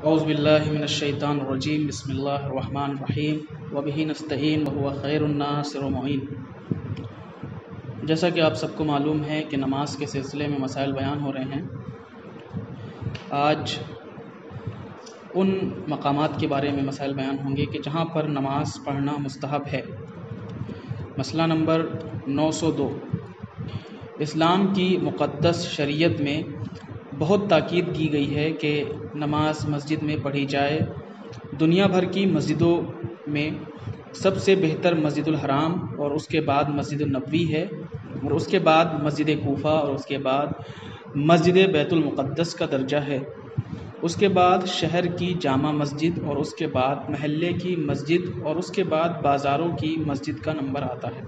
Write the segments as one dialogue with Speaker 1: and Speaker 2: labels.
Speaker 1: اعوذ باللہ من الشیطان الرجیم بسم اللہ الرحمن الرحیم وبہ نستعین وہو خیر الناصر و معین۔ جیسا کہ آپ سب کو معلوم ہے کہ نماز کے سلسلے میں مسائل بیان ہو رہے ہیں۔ آج ان مقامات کے بارے میں مسائل بیان ہوں گے کہ جہاں پر نماز پڑھنا مستحب ہے۔ مسئلہ نمبر 902، اسلام کی مقدس شریعت میں بہت تاکید کی گئی ہے کہ نماز مسجد میں پڑھی جائے۔ دنیا بھر کی مسجدوں میں سب سے بہتر مسجد الحرام اور اس کے بعد مسجد النبوی ہے، اور اس کے بعد مسجد کوفہ اور اس کے بعد مسجد بیت المقدس کا درجہ ہے۔ اس کے بعد شہر کی جامع مسجد اور اس کے بعد محلے کی مسجد اور اس کے بعد بازاروں کی مسجد کا نمبر آتا ہے۔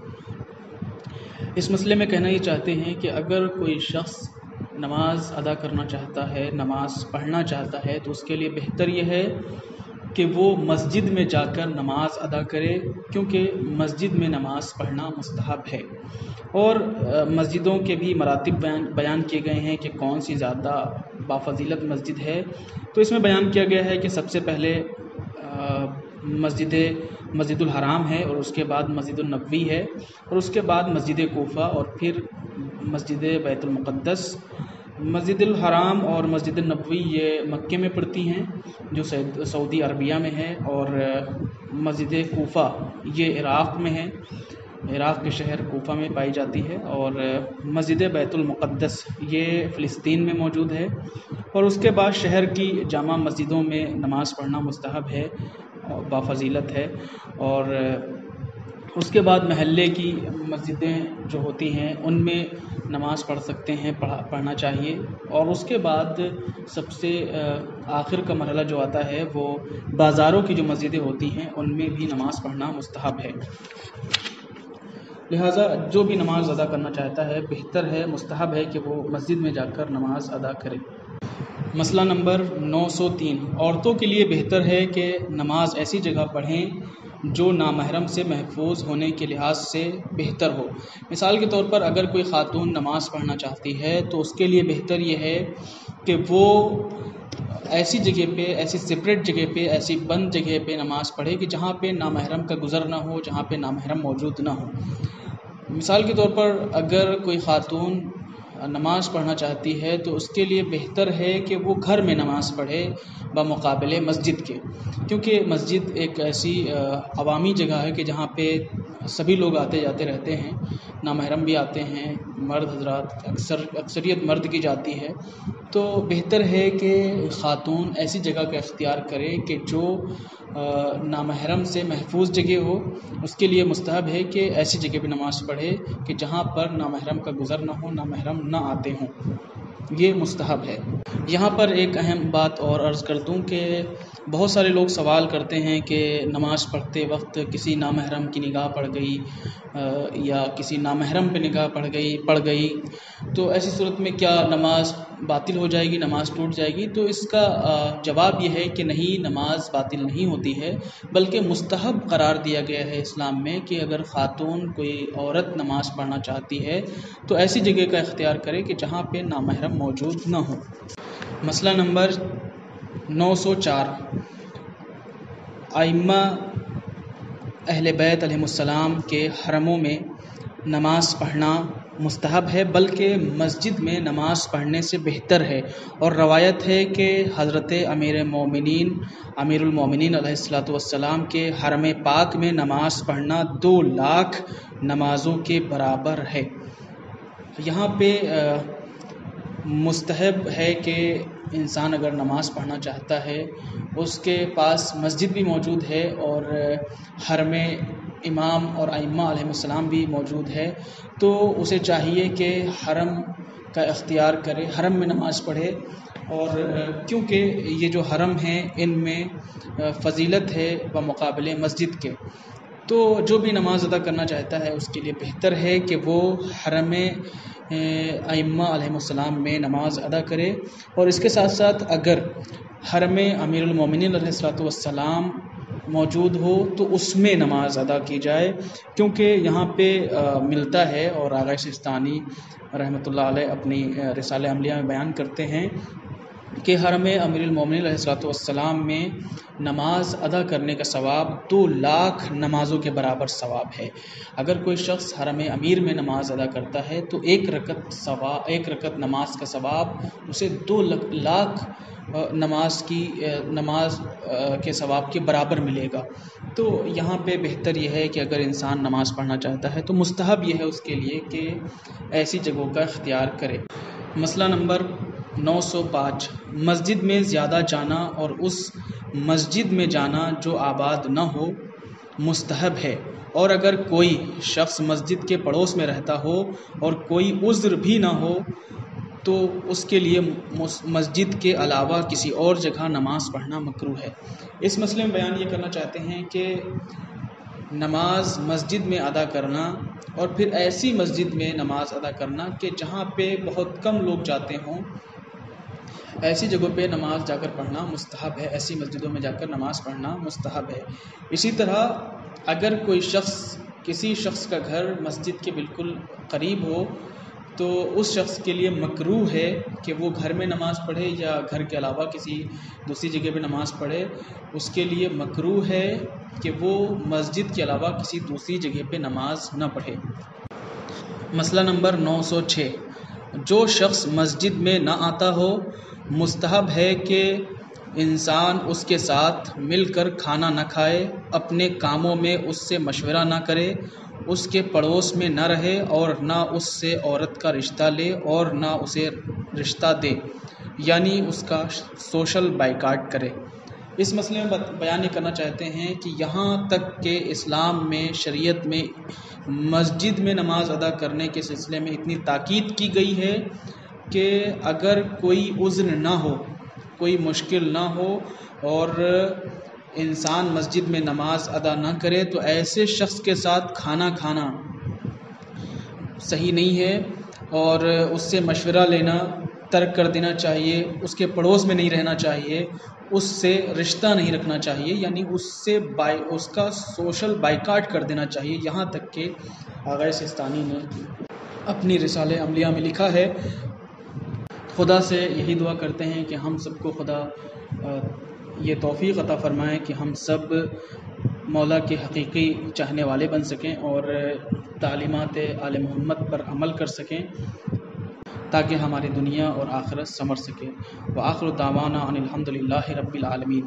Speaker 1: اس مسئلے میں کہنا یہ چاہتے ہیں کہ اگر کوئی شخص نماز ادا کرنا چاہتا ہے، نماز پڑھنا چاہتا ہے، تو اس کے لیے بہتر یہ ہے کہ وہ مسجد میں جا کر نماز ادا کرے، کیونکہ مسجد میں نماز پڑھنا مستحب ہے۔ اور مسجدوں کے بھی مراتب بیان کیے گئے ہیں کہ کون سی زیادہ بافضیلت مسجد ہے۔ تو اس میں بیان کیا گیا ہے کہ سب سے پہلے مسجد الحرام ہے، اور اس کے بعد مسجد النبوی ہے، اور اس کے بعد مسجد کوفہ، اور پھر مسجد بیت المقدس۔ مسجد الحرام اور مسجد النبوی یہ مکے میں پڑتی ہیں جو سعودی عربیہ میں ہے، اور مسجد کوفہ یہ عراق میں ہے، عراق کے شہر کوفہ میں پائی جاتی ہے، اور مسجد بیت المقدس یہ فلسطین میں موجود ہے۔ اور اس کے بعد شہر کی جامع مسجدوں میں نماز پڑھنا مستحب ہے، بافضیلت ہے، اور اس کے بعد محلے کی مسجدیں جو ہوتی ہیں ان میں نماز پڑھ سکتے ہیں، پڑھنا چاہیے۔ اور اس کے بعد سب سے آخر کا مرحلہ جو آتا ہے وہ بازاروں کی جو مسجدیں ہوتی ہیں ان میں بھی نماز پڑھنا مستحب ہے۔ لہٰذا جو بھی نماز ادا کرنا چاہتا ہے بہتر ہے، مستحب ہے کہ وہ مسجد میں جا کر نماز ادا کرے۔ مسئلہ نمبر 903، عورتوں کے لیے بہتر ہے کہ نماز ایسی جگہ پڑھیں جو نامحرم سے محفوظ ہونے کے لحاظ سے بہتر ہو۔ مثال کے طور پر اگر کوئی خاتون نماز پڑھنا چاہتی ہے تو اس کے لیے بہتر یہ ہے کہ وہ ایسی جگہ پہ، ایسی سپریٹ جگہ پہ، ایسی بند جگہ پہ نماز پڑھے کہ جہاں پہ نامحرم کا گزر نہ ہو، جہاں پہ نامحرم موجود نہ ہو۔ مثال کے طور پر اگر کوئی خاتون نماز پڑھنا چاہتی ہے تو اس کے لیے بہتر ہے کہ وہ گھر میں نماز پڑھے بمقابلے مسجد کے، کیونکہ مسجد ایک ایسی عوامی جگہ ہے کہ جہاں پہ سبھی لوگ آتے جاتے رہتے ہیں، نامحرم بھی آتے ہیں، مرد حضرات، اکثریت مرد کی جاتی ہے۔ تو بہتر ہے کہ خاتون ایسی جگہ کا اختیار کرے کہ جو نامحرم سے محفوظ جگہ ہو۔ اس کے لیے مستحب ہے کہ ایسی جگہ پہ نماز پڑھے کہ جہاں پر نامحرم کا گزر نہ ہو، نامحرم نہ آتے ہوں، یہ مستحب ہے۔ یہاں پر ایک اہم بات اور عرض کر دوں کہ بہت سارے لوگ سوال کرتے ہیں کہ نماز پڑھتے وقت کسی نامحرم کی نگاہ پڑ گئی یا کسی نامحرم پہ نگاہ پڑ گئی تو ایسی صورت میں کیا نماز باطل ہو جائے گی، نماز ٹوٹ جائے گی؟ تو اس کا جواب یہ ہے کہ نہیں، نماز باطل نہیں ہوتی ہے، بلکہ مستحب قرار دیا گیا ہے اسلام میں کہ اگر خاتون کوئی عورت نماز پڑھنا چاہتی ہے تو ایسی جگہ کا اختیار کرے کہ جہاں پہ نامحرم موجود نہ ہو۔ مسئلہ نمبر 904، ائمہ اہل بیت علیہم السلام کے حرموں میں نماز پڑھنا مستحب ہے، بلکہ مسجد میں نماز پڑھنے سے بہتر ہے۔ اور روایت ہے کہ حضرت امیر المومنین علیہ السلام کے حرم پاک میں نماز پڑھنا 2 لاکھ نمازوں کے برابر ہے۔ یہاں پہ مستحب ہے کہ انسان اگر نماز پڑھنا چاہتا ہے، اس کے پاس مسجد بھی موجود ہے اور حرم امام اور ائمہ علیہ السلام بھی موجود ہے، تو اسے چاہیے کہ حرم کا اختیار کرے، حرم میں نماز پڑھے۔ اور کیونکہ یہ جو حرم ہیں ان میں فضیلت ہے بمقابلے مسجد کے، تو جو بھی نماز ادا کرنا چاہتا ہے اس کے لیے بہتر ہے کہ وہ حرم ائمہ علیہ السلام میں نماز ادا کرے۔ اور اس کے ساتھ ساتھ اگر حرم امیر المومنین علیہ السلام موجود ہو تو اس میں نماز ادا کی جائے، کیونکہ یہاں پہ ملتا ہے، اور آغا سستانی رحمۃ اللہ علیہ اپنی رسالہ عملیہ میں بیان کرتے ہیں کہ حرم امیر المومنین علیہ الصلوۃ والسلام میں نماز ادا کرنے کا ثواب 2 لاکھ نمازوں کے برابر ثواب ہے۔ اگر کوئی شخص حرم امیر میں نماز ادا کرتا ہے تو ایک رکعت نماز کا ثواب اسے 2 لاکھ نماز کے ثواب کے برابر ملے گا۔ تو یہاں پہ بہتر یہ ہے کہ اگر انسان نماز پڑھنا چاہتا ہے تو مستحب یہ ہے اس کے لیے کہ ایسی جگہوں کا اختیار کرے۔ مسئلہ نمبر 905، مسجد میں زیادہ جانا اور اس مسجد میں جانا جو آباد نہ ہو مستحب ہے، اور اگر کوئی شخص مسجد کے پڑوس میں رہتا ہو اور کوئی عذر بھی نہ ہو تو اس کے لیے مسجد کے علاوہ کسی اور جگہ نماز پڑھنا مکروہ ہے۔ اس مسئلے میں بیان یہ کرنا چاہتے ہیں کہ نماز مسجد میں ادا کرنا اور پھر ایسی مسجد میں نماز ادا کرنا کہ جہاں پہ بہت کم لوگ جاتے ہوں، ایسی جگہوں پہ نماز جا کر پڑھنا مستحب ہے، ایسی مسجدوں میں جا کر نماز پڑھنا مستحب ہے۔ اسی طرح اگر کوئی شخص کسی شخص کا گھر مسجد کے بالکل قریب ہو تو اس شخص کے لیے مکروہ ہے کہ وہ گھر میں نماز پڑھے یا گھر کے علاوہ کسی دوسری جگہ پہ نماز پڑھے۔ اس کے لیے مکروہ ہے کہ وہ مسجد کے علاوہ کسی دوسری جگہ پہ نماز نہ پڑھے۔ مسئلہ نمبر 906، جو شخص مسجد میں نہ آتا ہو مستحب ہے کہ انسان اس کے ساتھ مل کر کھانا نہ کھائے، اپنے کاموں میں اس سے مشورہ نہ کرے، اس کے پڑوس میں نہ رہے اور نہ اس سے عورت کا رشتہ لے اور نہ اسے رشتہ دے، یعنی اس کا سوشل بائیکاٹ کرے۔ اس مسئلے میں بیان یہ کرنا چاہتے ہیں کہ یہاں تک کہ اسلام میں شریعت میں مسجد میں نماز ادا کرنے کے سلسلے میں اتنی تاکید کی گئی ہے کہ اگر کوئی عذر نہ ہو، کوئی مشکل نہ ہو اور انسان مسجد میں نماز ادا نہ کرے تو ایسے شخص کے ساتھ کھانا کھانا صحیح نہیں ہے، اور اس سے مشورہ لینا ترک کر دینا چاہیے، اس کے پڑوس میں نہیں رہنا چاہیے، اس سے رشتہ نہیں رکھنا چاہیے، یعنی اس کا سوشل بائیکاٹ کر دینا چاہیے۔ یہاں تک کہ آغا سستانی نے اپنی رسالہ عملیہ میں لکھا ہے۔ خدا سے یہی دعا کرتے ہیں کہ ہم سب کو خدا یہ توفیق عطا فرمائے کہ ہم سب مولا کے حقیقی چاہنے والے بن سکیں اور تعلیمات آل محمد پر عمل کر سکیں تاکہ ہماری دنیا اور آخرت سنور سکے۔ وآخر دعوانا ان الحمد للہ رب العالمین۔